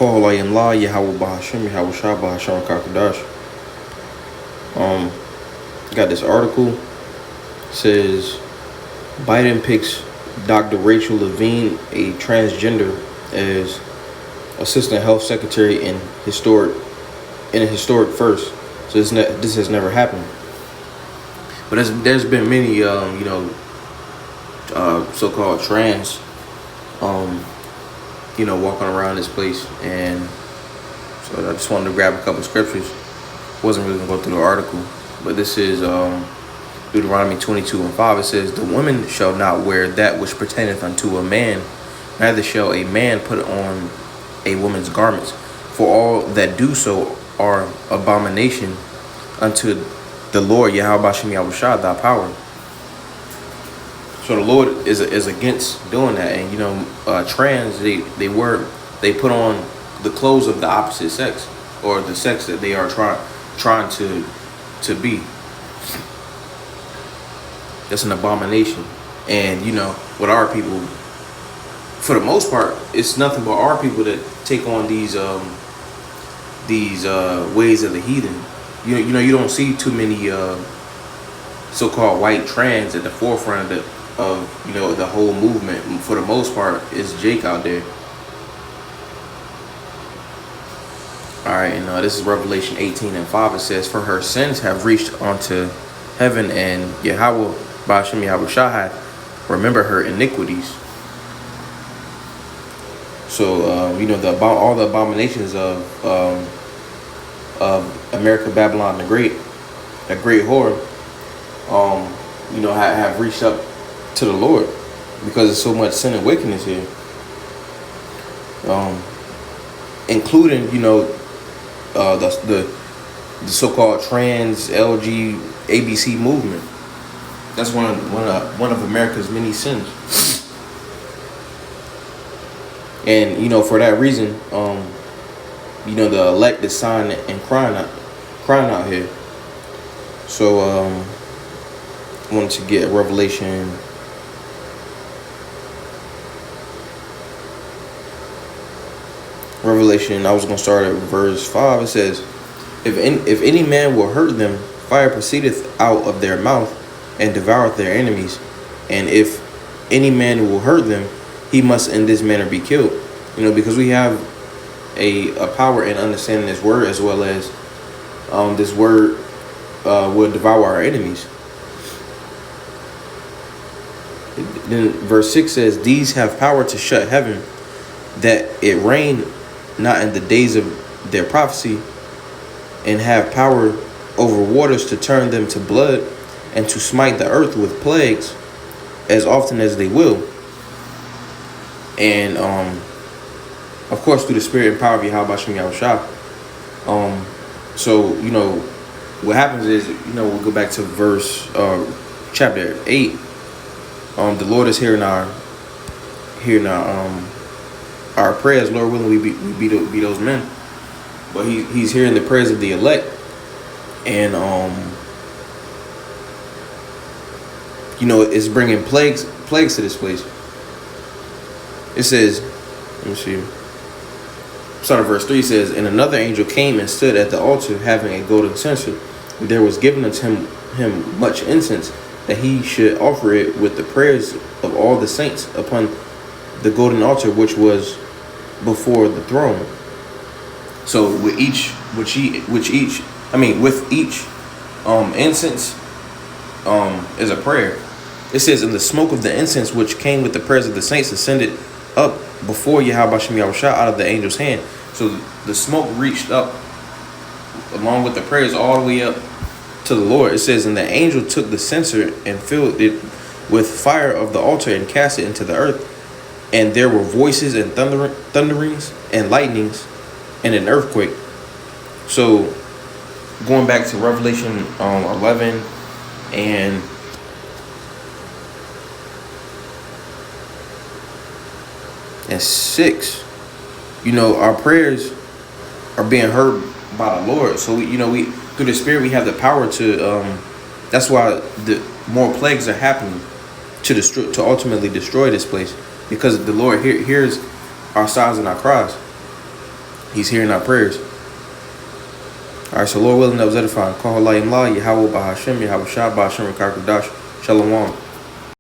Paul La Yahweh Bahashim Yahweh Shah Bahasham Kakadash. Got this article. Says Biden picks Dr. Rachel Levine, a transgender, as assistant health secretary in a historic first. So this has never happened. But there's been many so-called trans walking around this place, and so I just wanted to grab a couple scriptures. Wasn't really gonna go through the article, but this is Deuteronomy 22:5. It says, "The woman shall not wear that which pertaineth unto a man, neither shall a man put on a woman's garments, for all that do so are abomination unto the Lord Yahweh Bashem Yahushua, thy power." So the Lord is against doing that, and trans they put on the clothes of the opposite sex, or the sex that they are trying to be. That's an abomination. And with our people, for the most part, it's nothing but our people that take on these ways of the heathen. You don't see too many so-called white trans at the forefront of the whole movement. For the most part, it's Jake out there. All right, and this is Revelation 18:5. It says, "For her sins have reached unto heaven, and Yahweh Ba'ashem Yahushua hath remember her iniquities." So all the abominations of America, Babylon the Great, that great whore, have reached up to the Lord because there's so much sin and wickedness here, including the so-called trans LG ABC movement. That's one of America's many sins. And for that reason, the elect is sighing and crying out here. So I wanted to get Revelation. I was going to start at verse 5. It says, If any man will hurt them, fire proceedeth out of their mouth, and devoureth their enemies. And if any man will hurt them, he must in this manner be killed." Because we have a power in understanding this word, as well as this word will devour our enemies. Then verse 6 says, "These have power to shut heaven, that it rain not in the days of their prophecy, and have power over waters to turn them to blood, and to smite the earth with plagues as often as they will." And of course, through the spirit and power of Yahweh Bashem Yahushua. So what happens is we'll go back to verse chapter 8. The Lord is hearing our prayers. Lord willing, we be those men. But he's hearing the prayers of the elect, and it's bringing plagues to this place. It says, let me see. Start of verse 3 says, "And another angel came and stood at the altar, having a golden censer. There was given unto him much incense, that he should offer it with the prayers of all the saints upon the golden altar which was before the throne." So with each incense is a prayer. It says, "And the smoke of the incense which came with the prayers of the saints ascended up before Yahweh Bashem Yahushua out of the angel's hand." So the smoke reached up along with the prayers all the way up to the Lord. It says, "And the angel took the censer and filled it with fire of the altar and cast it into the earth. And there were voices and thunderings and lightnings and an earthquake." So going back to Revelation 11 and and 6, our prayers are being heard by the Lord. So we through the Spirit we have the power to. That's why the more plagues are happening to ultimately destroy this place, because the Lord hears our sighs and our cries. He's hearing our prayers. All right, so Lord willing, that was edifying. Call Yahweh Bahashem, Yahweh Shah, Bahashem, Rakakadash, Shalom.